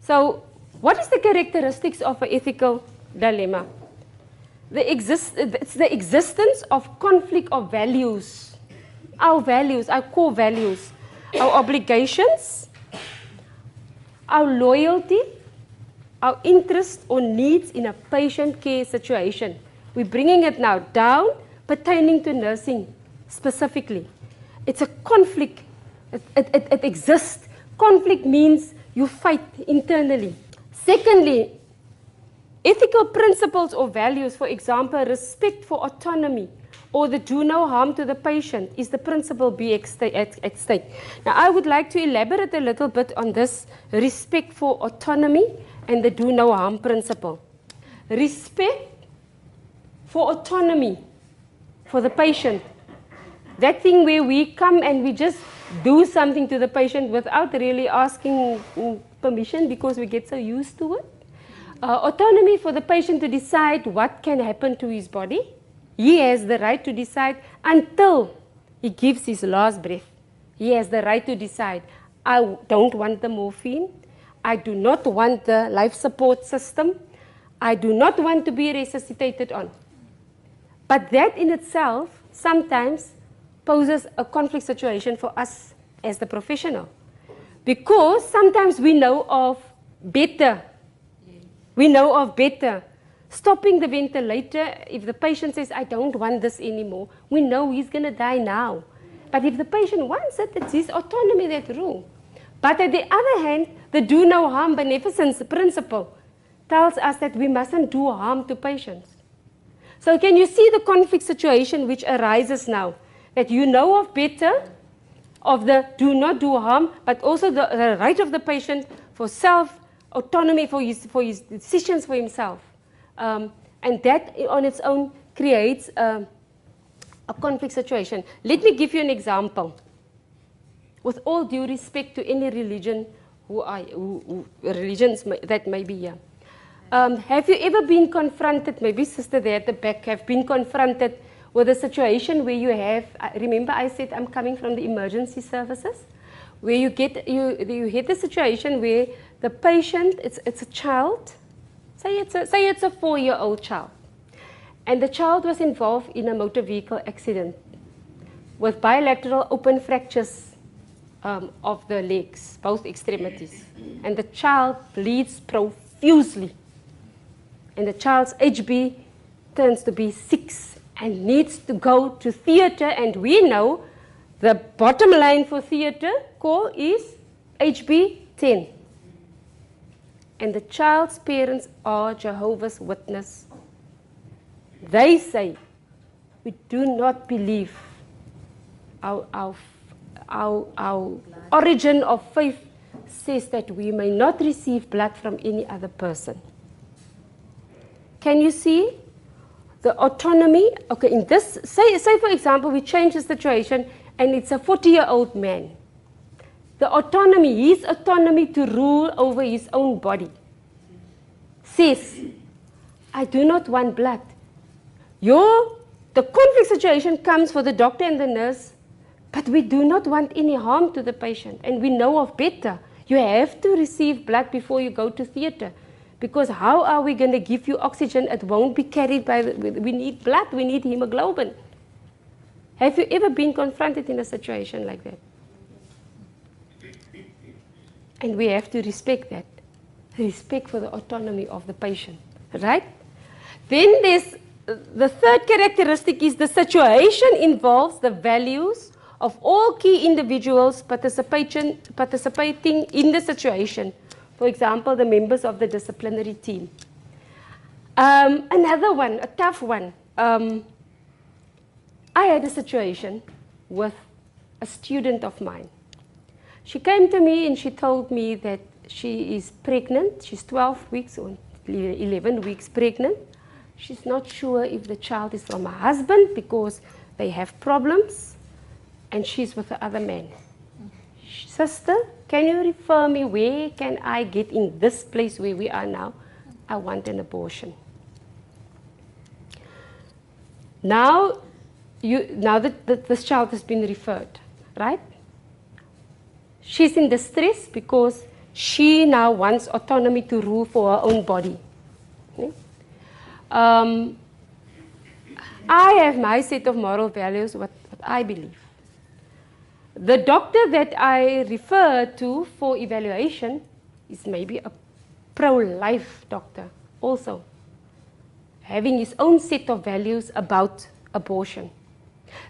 So what is the characteristics of an ethical dilemma? It's the existence of conflict of values, our core values, our obligations, our loyalty, our interest or needs in a patient care situation. We're bringing it now down, pertaining to nursing specifically. It's a conflict. It exists. Conflict means you fight internally. Secondly, ethical principles or values, for example, respect for autonomy or the do no harm to the patient is the principle be at stake. Now, I would like to elaborate a little bit on this respect for autonomy and the do no harm principle. Respect for autonomy for the patient. That thing where we come and we just do something to the patient without really asking permission because we get so used to it. Autonomy for the patient to decide what can happen to his body. He has the right to decide until he gives his last breath. He has the right to decide, I don't want the morphine. I do not want the life support system. I do not want to be resuscitated on. But that in itself sometimes poses a conflict situation for us as the professional. Because sometimes we know of better. We know of better. Stopping the ventilator, if the patient says, I don't want this anymore, we know he's going to die now. But if the patient wants it, it's his autonomy that rule. But on the other hand, the do no harm beneficence principle tells us that we mustn't do harm to patients. So can you see the conflict situation which arises now? That you know of better, of the do not do harm, but also the right of the patient for self-autonomy, for his decisions for himself. And that on its own creates a conflict situation. Let me give you an example. With all due respect to any religion, religions that may be here. Have you ever been confronted, maybe sister there at the back, have been confronted with a situation where you have, remember I said I'm coming from the emergency services, where you hit the situation where the patient, it's a child, say it's a 4-year-old child, and the child was involved in a motor vehicle accident with bilateral open fractures of the legs, both extremities, and the child bleeds profusely, and the child's HB turns to be 6 and needs to go to theater, and we know the bottom line for theater call is HB 10. And the child's parents are Jehovah's Witness. They say, we do not believe our origin of faith says that we may not receive blood from any other person. Can you see the autonomy? Okay, in this, say for example, we change the situation and it's a 40-year-old man. The autonomy, his autonomy to rule over his own body says, I do not want blood. The conflict situation comes for the doctor and the nurse, but we do not want any harm to the patient, and we know of better. You have to receive blood before you go to theater, because how are we going to give you oxygen? It won't be carried by, we need blood, we need hemoglobin. Have you ever been confronted in a situation like that? And we have to respect that. Respect for the autonomy of the patient, right? Then there's the third characteristic is the situation involves the values of all key individuals participating in the situation. For example, the members of the disciplinary team. Another one, a tough one. I had a situation with a student of mine. She came to me and she told me that she is pregnant. She's 12 weeks or 11 weeks pregnant. She's not sure if the child is from her husband because they have problems, and she's with the other man. Sister, can you refer me? Where can I get in this place where we are now? I want an abortion. Now that this child has been referred, right? She's in distress because she now wants autonomy to rule for her own body. Okay? I have my set of moral values, what I believe. The doctor that I refer to for evaluation is maybe a pro-life doctor also, having his own set of values about abortion.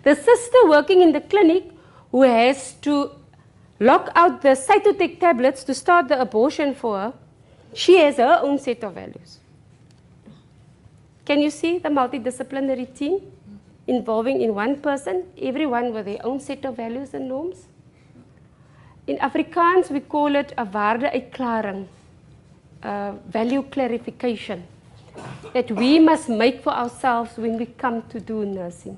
The sister working in the clinic who has to lock out the Cytotec tablets to start the abortion for her, she has her own set of values. Can you see the multidisciplinary team involving in one person, everyone with their own set of values and norms? In Afrikaans, we call it a waardeuitklaring, value clarification, that we must make for ourselves when we come to do nursing.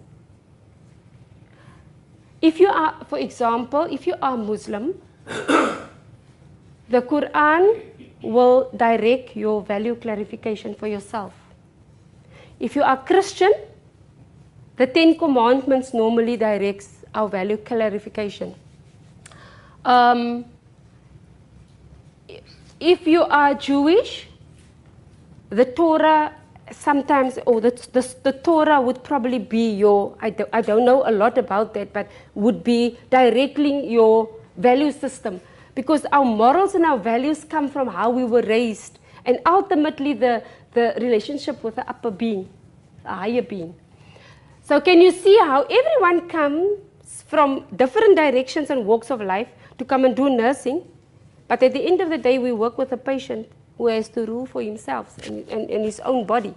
If you are, for example, if you are Muslim, the Quran will direct your value clarification for yourself. If you are Christian, the 10 Commandments normally directs our value clarification. If you are Jewish, the Torah sometimes, or the Torah would probably be your, I don't know a lot about that, but would be directly your value system. Because our morals and our values come from how we were raised, and ultimately the relationship with the upper being, the higher being. So can you see how everyone comes from different directions and walks of life to come and do nursing, but at the end of the day we work with a patient who has to rule for himself and his own body.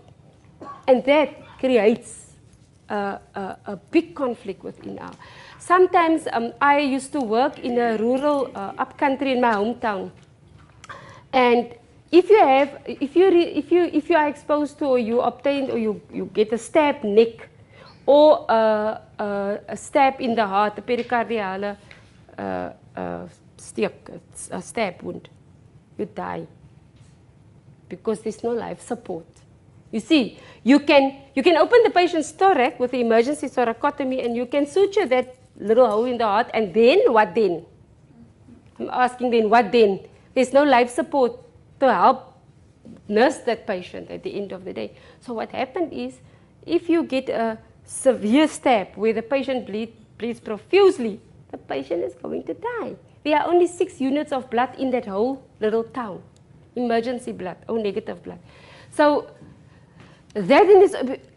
And that creates a big conflict within our. Sometimes I used to work in a rural upcountry in my hometown. And if you are exposed to, or you obtain, or you get a stabbed neck, or a stab in the heart, a pericardial stab wound, you die. Because there's no life support. You see, you can open the patient's thorax with the emergency thoracotomy, and you can suture that little hole in the heart, and then what then? I'm asking then, what then? There's no life support to help nurse that patient at the end of the day. So what happened is, if you get a severe stab where the patient bleeds profusely, the patient is going to die. There are only 6 units of blood in that whole little town. Emergency blood, or negative blood. So that is,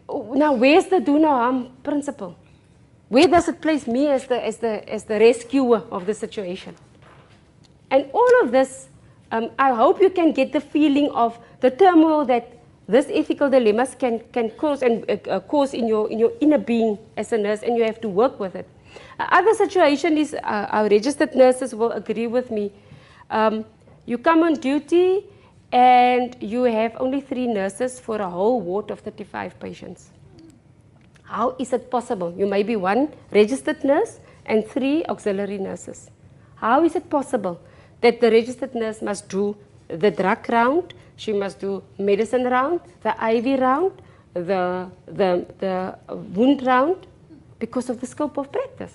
now where's the do no harm principle? Where does it place me as the rescuer of the situation? And all of this, I hope you can get the feeling of the turmoil that this ethical dilemmas can cause, and cause in your inner being as a nurse, and you have to work with it. Other situation is, our registered nurses will agree with me. You come on duty and you have only 3 nurses for a whole ward of 35 patients. How is it possible? You may be 1 registered nurse and 3 auxiliary nurses. How is it possible that the registered nurse must do the drug round, she must do medicine round, the IV round, the wound round, because of the scope of practice?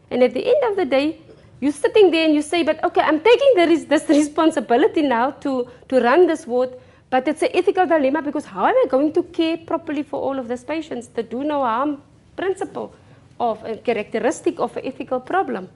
And at the end of the day, you're sitting there and you say, but okay, I'm taking this responsibility now to run this ward, but it's an ethical dilemma, because how am I going to care properly for all of these patients? The do no harm principle of a characteristic of an ethical problem.